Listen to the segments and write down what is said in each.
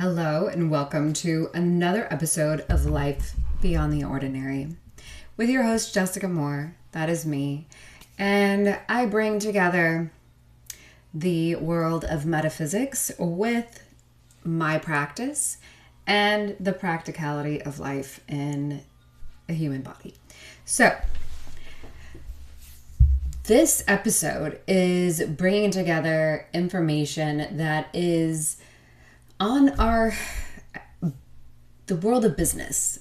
Hello, and welcome to another episode of Life Beyond the Ordinary with your host, Jessica Moore. That is me. And I bring together the world of metaphysics with my practice and the practicality of life in a human body. So, this episode is bringing together information that is on the world of business,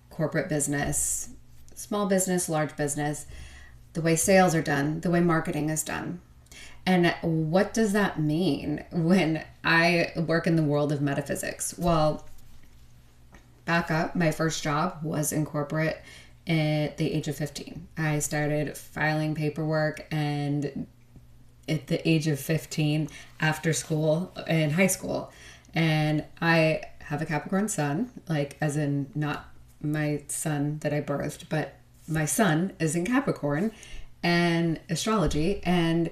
corporate business, small business, large business, the way sales are done, the way marketing is done. And what does that mean when I work in the world of metaphysics? Well, back up, my first job was in corporate at the age of 15. I started filing paperwork, and at the age of 15, after school, in high school, and I have a Capricorn sun, like as in not my son that I birthed, but my son is in Capricorn and astrology. And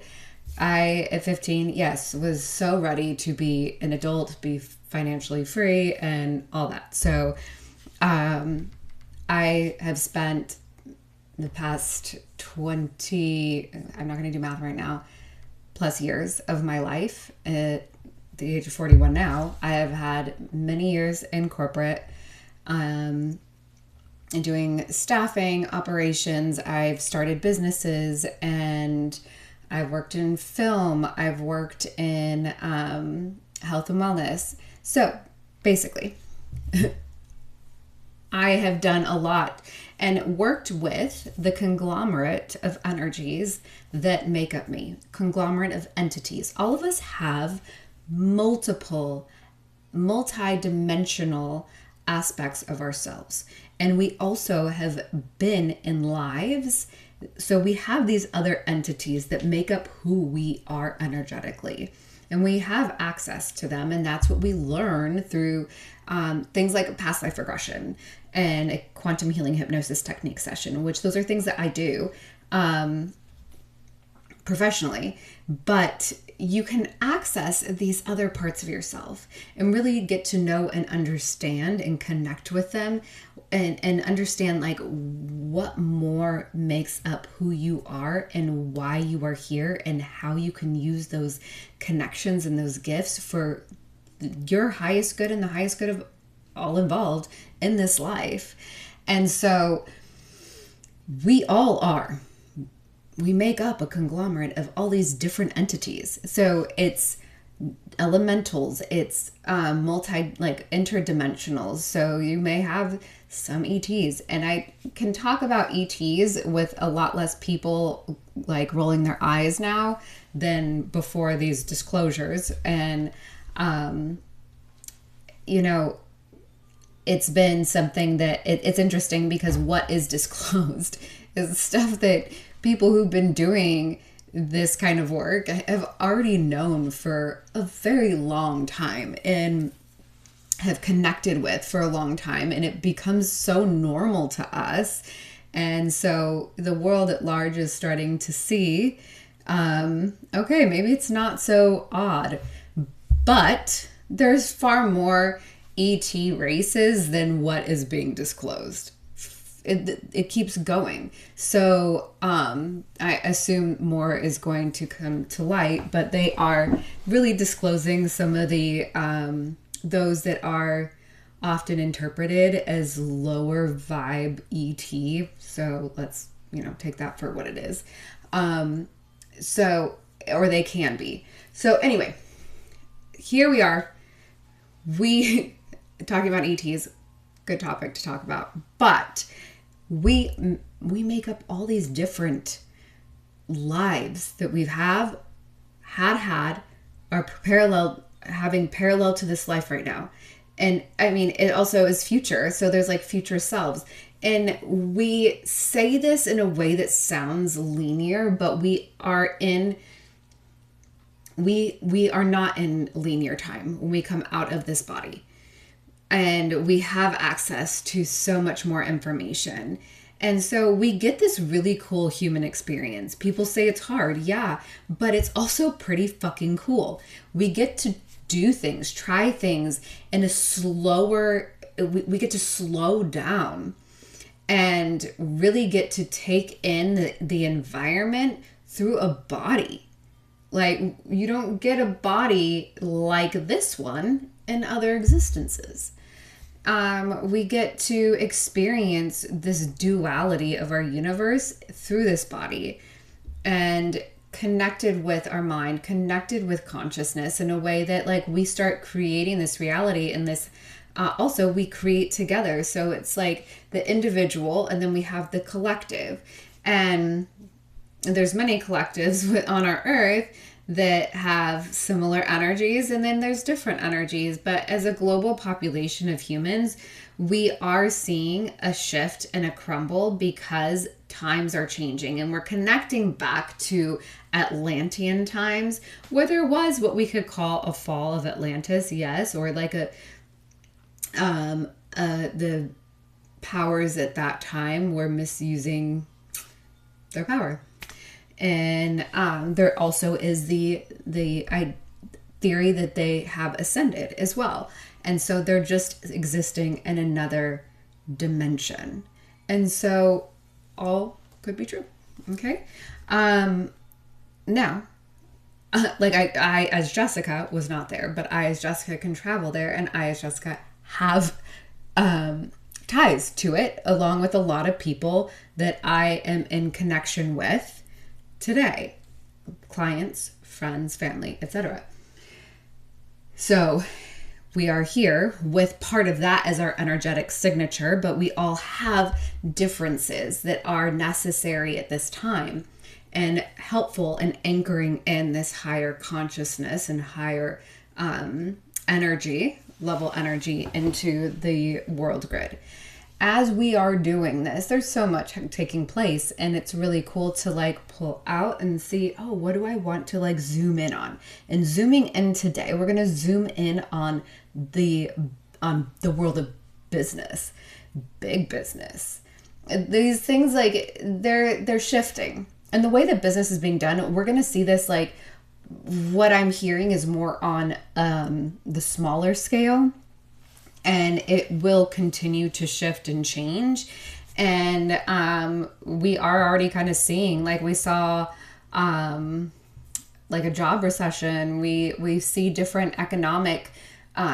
I, at 15, yes, was so ready to be an adult, be financially free and all that. So I have spent the past 20, I'm not going to do math right now, plus years of my life at the age of 41 now. I have had many years in corporate, and doing staffing, operations. I've started businesses, and I've worked in film. I've worked in health and wellness. So basically, I have done a lot and worked with the conglomerate of energies that make up me, conglomerate of entities. All of us have multiple, multi-dimensional aspects of ourselves. And we also have been in lives. So we have these other entities that make up who we are energetically. And we have access to them. And that's what we learn through things like past life regression and a quantum healing hypnosis technique session, which those are things that I do professionally. But you can access these other parts of yourself and really get to know and understand and connect with them and understand like what more makes up who you are and why you are here and how you can use those connections and those gifts for your highest good and the highest good of all involved in this life. And so we all are. We make up a conglomerate of all these different entities. So it's elementals, it's interdimensionals. So you may have some ETs, and I can talk about ETs with a lot less people like rolling their eyes now than before these disclosures. And it's been something that it's interesting because what is disclosed is stuff that people who've been doing this kind of work have already known for a very long time and have connected with for a long time. And it becomes so normal to us. And so the world at large is starting to see, okay, maybe it's not so odd, but there's far more ET races than what is being disclosed. It keeps going. So I assume more is going to come to light, but they are really disclosing some of the those that are often interpreted as lower vibe ET. So let's take that for what it is. Or they can be. So anyway, here we are. We talking about ETs, good topic to talk about, but we make up all these different lives that we've had, are having parallel to this life right now. And I mean, it also is future. So there's like future selves. And we say this in a way that sounds linear, but we are not in linear time when we come out of this body. And we have access to so much more information. And so we get this really cool human experience. People say it's hard, yeah, but it's also pretty fucking cool. We get to do things, try things in a slower, we get to slow down and really get to take in the environment through a body. Like, you don't get a body like this one in other existences. We get to experience this duality of our universe through this body, and connected with our mind, connected with consciousness in a way that, like, we start creating this reality, and this also we create together. So it's like the individual, and then we have the collective, and there's many collectives on our earth that have similar energies, and then there's different energies. But as a global population of humans, we are seeing a shift and a crumble because times are changing, and we're connecting back to Atlantean times, where there was what we could call a fall of Atlantis, yes, or like the powers at that time were misusing their power. And there also is the theory that they have ascended as well. And so they're just existing in another dimension. And so all could be true. Okay. Now, like I as Jessica was not there, but I as Jessica can travel there, and I as Jessica have ties to it, along with a lot of people that I am in connection with today, clients, friends, family, etc. So we are here with part of that as our energetic signature, but we all have differences that are necessary at this time and helpful in anchoring in this higher consciousness and higher level energy into the world grid. As we are doing this, there's so much taking place, and it's really cool to like pull out and see, oh, what do I want to like zoom in on? And zooming in today, we're going to zoom in on the world of business, big business. These things, like they're shifting, and the way that business is being done, we're going to see this, like what I'm hearing is more on the smaller scale. And it will continue to shift and change. And we are already kind of seeing, like we saw like a job recession. We see different economic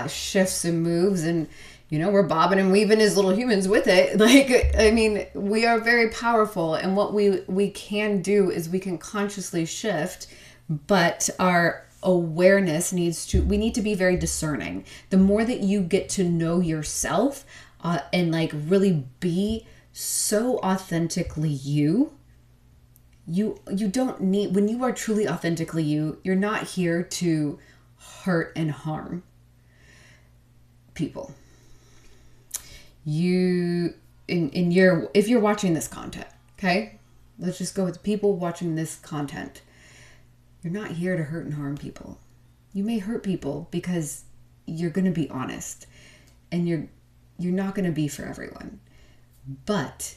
shifts and moves, and you know, we're bobbing and weaving as little humans with it. Like, I mean, we are very powerful, and what we can do is we can consciously shift, but our awareness we need to be very discerning. The more that you get to know yourself and like really be so authentically you don't need, when you are truly authentically you're not here to hurt and harm people. If you're watching this content, okay, let's just go with people watching this content. You're not here to hurt and harm people. You may hurt people because you're going to be honest, and you're not going to be for everyone. But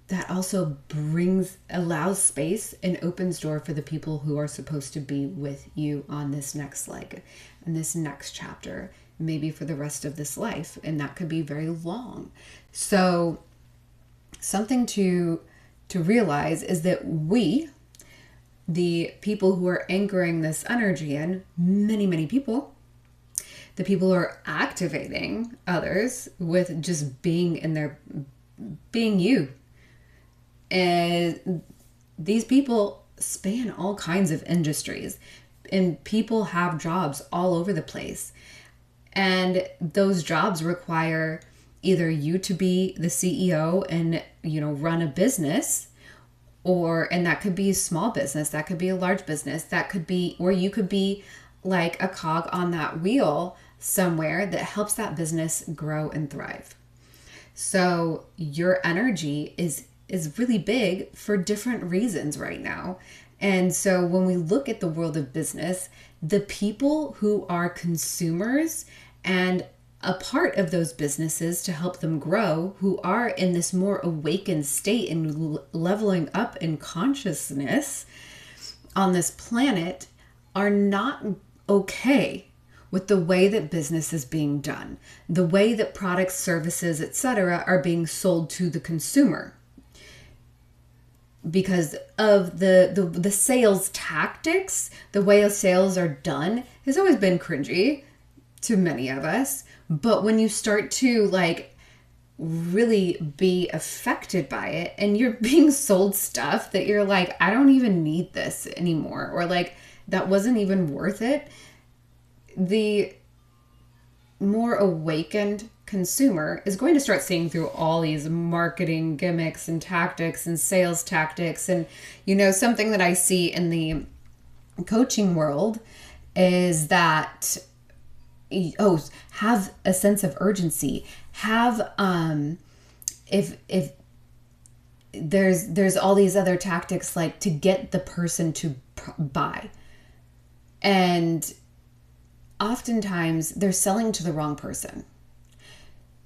that also allows space and opens door for the people who are supposed to be with you on this next leg and this next chapter, maybe for the rest of this life. And that could be very long. So something to realize is that the people who are anchoring this energy in, many people, the people who are activating others with just being you. And these people span all kinds of industries, and people have jobs all over the place. And those jobs require either you to be the CEO and, you know, run a business, and that could be a small business, that could be a large business, that could be, or you could be like a cog on that wheel somewhere that helps that business grow and thrive. So your energy is really big for different reasons right now. And so when we look at the world of business, the people who are consumers and a part of those businesses to help them grow, who are in this more awakened state and leveling up in consciousness on this planet, are not okay with the way that business is being done, the way that products, services, etc. are being sold to the consumer. Because of the sales tactics, the way sales are done has always been cringy to many of us. But when you start to like really be affected by it and you're being sold stuff that you're like, I don't even need this anymore, or like that wasn't even worth it, the more awakened consumer is going to start seeing through all these marketing gimmicks and tactics and sales tactics. And, you know, something that I see in the coaching world is that, oh, have a sense of urgency. Have, if there's all these other tactics, like to get the person to buy. And oftentimes they're selling to the wrong person.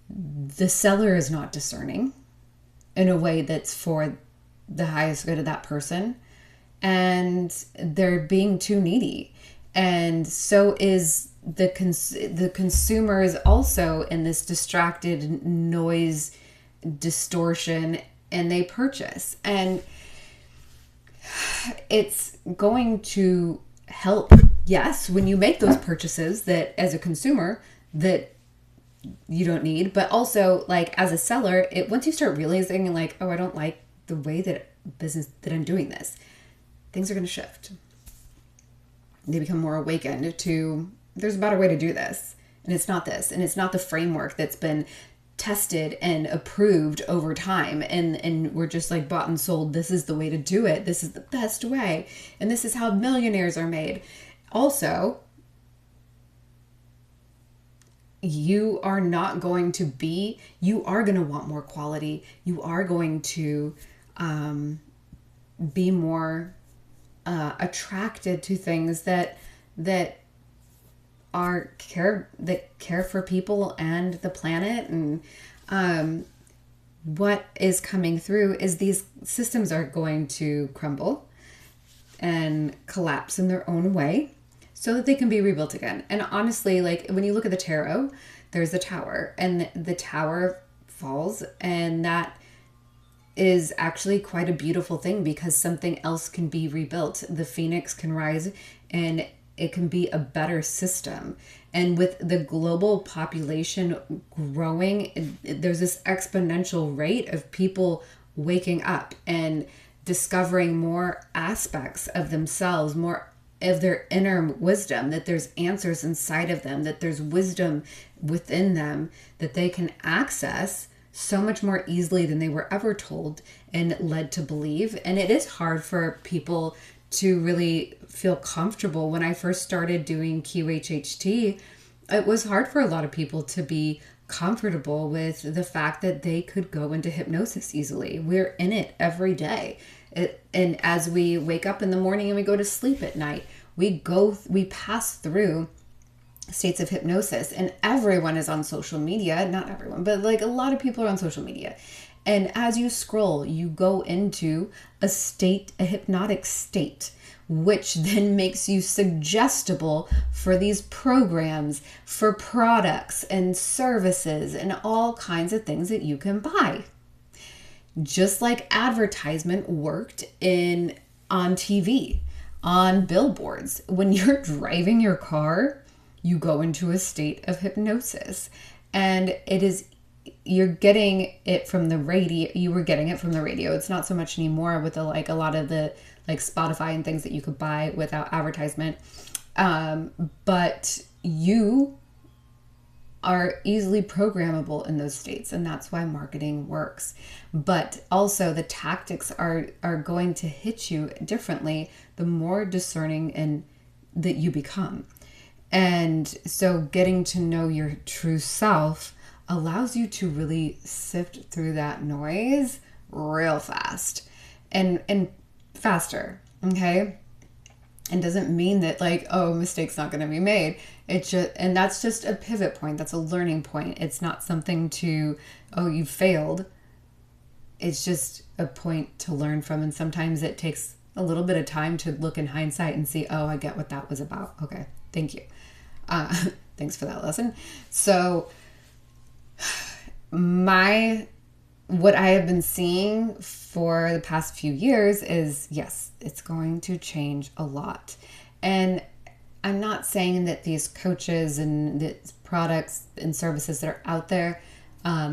The seller is not discerning in a way that's for the highest good of that person. And they're being too needy. And so is the consumer is also in this distracted noise distortion, and they purchase. And it's going to help, yes, when you make those purchases that as a consumer that you don't need, but also like as a seller, once you start realizing like, oh, I don't like the way that business that I'm doing this, things are going to shift. They become more awakened to, there's a better way to do this. And it's not this. And it's not the framework that's been tested and approved over time. And we're just like bought and sold. This is the way to do it. This is the best way. And this is how millionaires are made. Also, you are not going to be, you are going to want more quality. You are going to be more attracted to things that care for people and the planet. And what is coming through is these systems are going to crumble and collapse in their own way so that they can be rebuilt again. And honestly, like when you look at the tarot, there's a tower, and the tower falls, and that is actually quite a beautiful thing because something else can be rebuilt. The phoenix can rise and it can be a better system. And with the global population growing, there's this exponential rate of people waking up and discovering more aspects of themselves, more of their inner wisdom, that there's answers inside of them, that there's wisdom within them that they can access so much more easily than they were ever told and led to believe. And it is hard for people to really feel comfortable. When I first started doing QHHT, it was hard for a lot of people to be comfortable with the fact that they could go into hypnosis easily. We're in it every day. And as we wake up in the morning and we go to sleep at night, we pass through states of hypnosis, and everyone is on social media. Not everyone, but like a lot of people are on social media. And as you scroll, you go into a hypnotic state, which then makes you suggestible for these programs, for products and services and all kinds of things that you can buy. Just like advertisement worked on TV, on billboards. When you're driving your car, you go into a state of hypnosis, and you're getting it from the radio. You were getting it from the radio. It's not so much anymore with a lot of the like Spotify and things that you could buy without advertisement. But you are easily programmable in those states, and that's why marketing works. But also the tactics are going to hit you differently the more discerning and that you become. And so getting to know your true self allows you to really sift through that noise real fast and faster. Okay. And doesn't mean that like, oh, mistakes not going to be made. And that's just a pivot point. That's a learning point. It's not something to, oh, you failed. It's just a point to learn from. And sometimes it takes a little bit of time to look in hindsight and see, oh, I get what that was about. Okay. Thank you. Thanks for that lesson. So what I have been seeing for the past few years is, yes, it's going to change a lot. And I'm not saying that these coaches and the products and services that are out there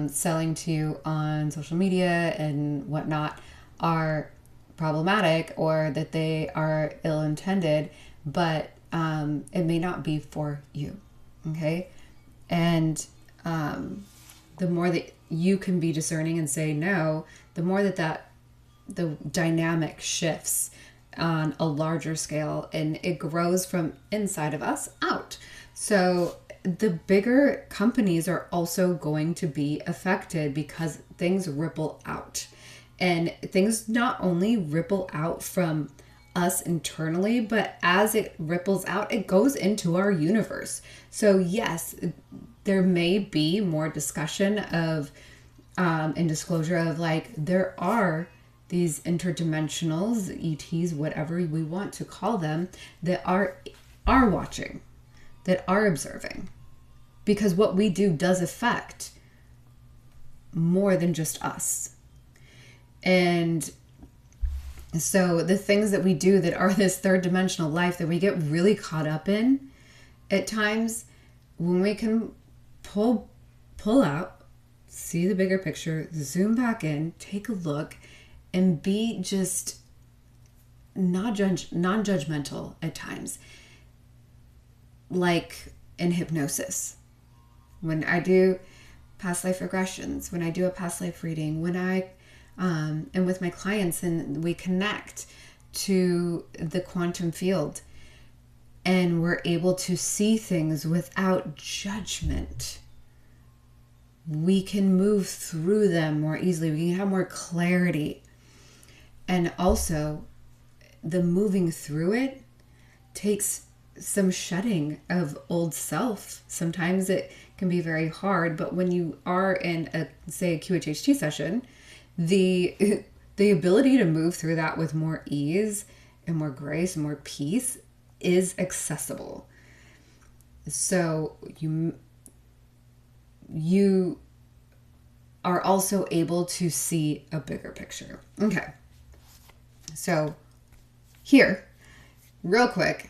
selling to you on social media and whatnot are problematic or that they are ill-intended, but it may not be for you. Okay. And the more that you can be discerning and say no, the more that the dynamic shifts on a larger scale and it grows from inside of us out. So the bigger companies are also going to be affected because things ripple out. And things not only ripple out from us internally, but as it ripples out, it goes into our universe. So yes, there may be more discussion of and disclosure of like there are these interdimensionals, ETs, whatever we want to call them, that are watching, that are observing, because what we do does affect more than just us. And so the things that we do that are this third dimensional life that we get really caught up in at times, when we can pull out, see the bigger picture, zoom back in, take a look, and be just non-judgmental at times, like in hypnosis. When I do past life regressions, when I do a past life reading, when I and with my clients and we connect to the quantum field and we're able to see things without judgment, we can move through them more easily. We can have more clarity. And also, the moving through it takes some shedding of old self. Sometimes it can be very hard, but when you are in a QHHT session, the ability to move through that with more ease and more grace and more peace is accessible. So you are also able to see a bigger picture. Okay. So here, real quick,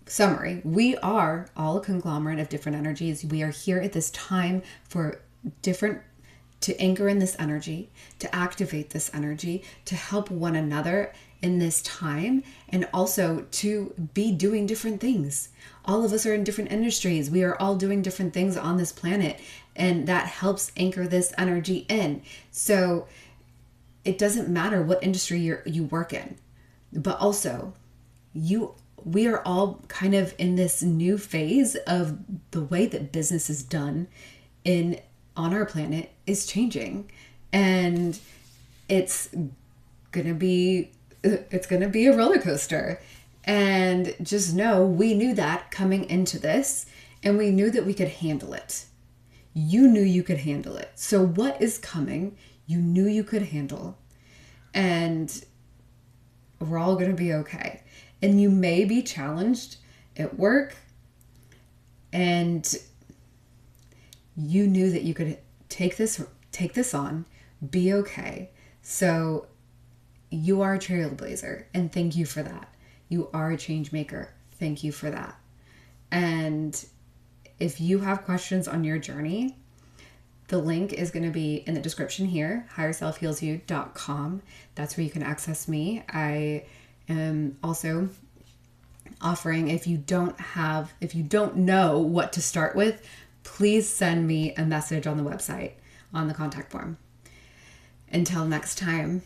summary. We are all a conglomerate of different energies. We are here at this time to anchor in this energy, to activate this energy, to help one another in this time, and also to be doing different things. All of us are in different industries. We are all doing different things on this planet, and that helps anchor this energy in. So it doesn't matter what industry you work in, but also we are all kind of in this new phase of the way that business is done on our planet is changing, and it's gonna be a roller coaster. And just know we knew that coming into this, and we knew that we could handle it. You knew you could handle it. So what is coming, you knew you could handle, and we're all gonna be okay. And you may be challenged at work, and you knew that you could take this on, be okay. So you are a trailblazer, and thank you for that. You are a change maker. Thank you for that. And if you have questions on your journey, the link is going to be in the description here, higherselfhealsyou.com. That's where you can access me. I am also offering, if you don't know what to start with, please send me a message on the website, on the contact form. Until next time,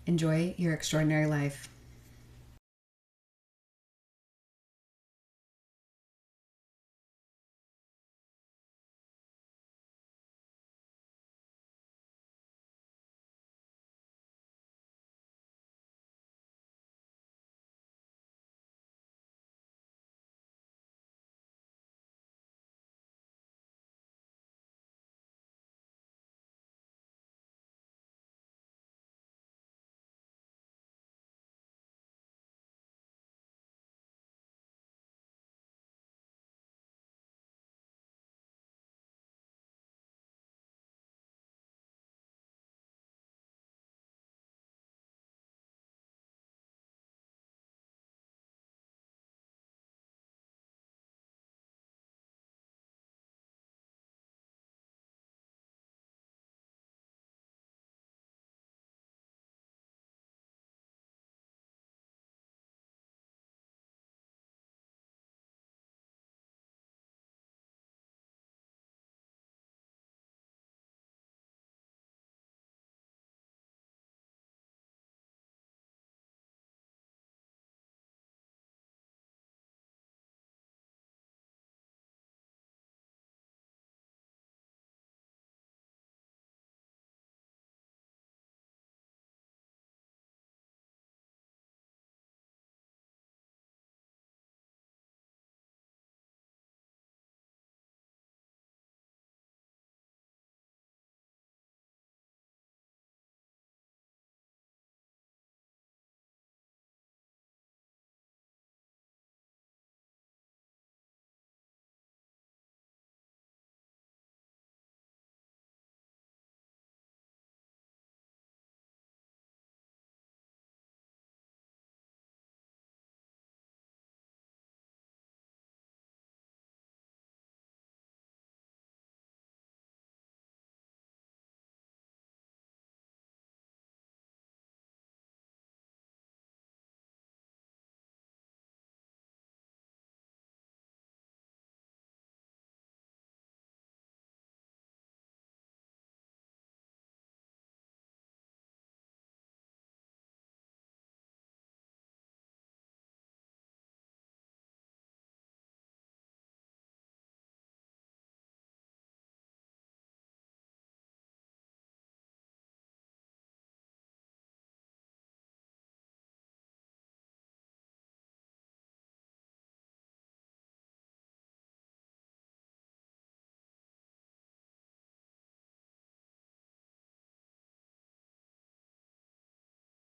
enjoy your extraordinary life.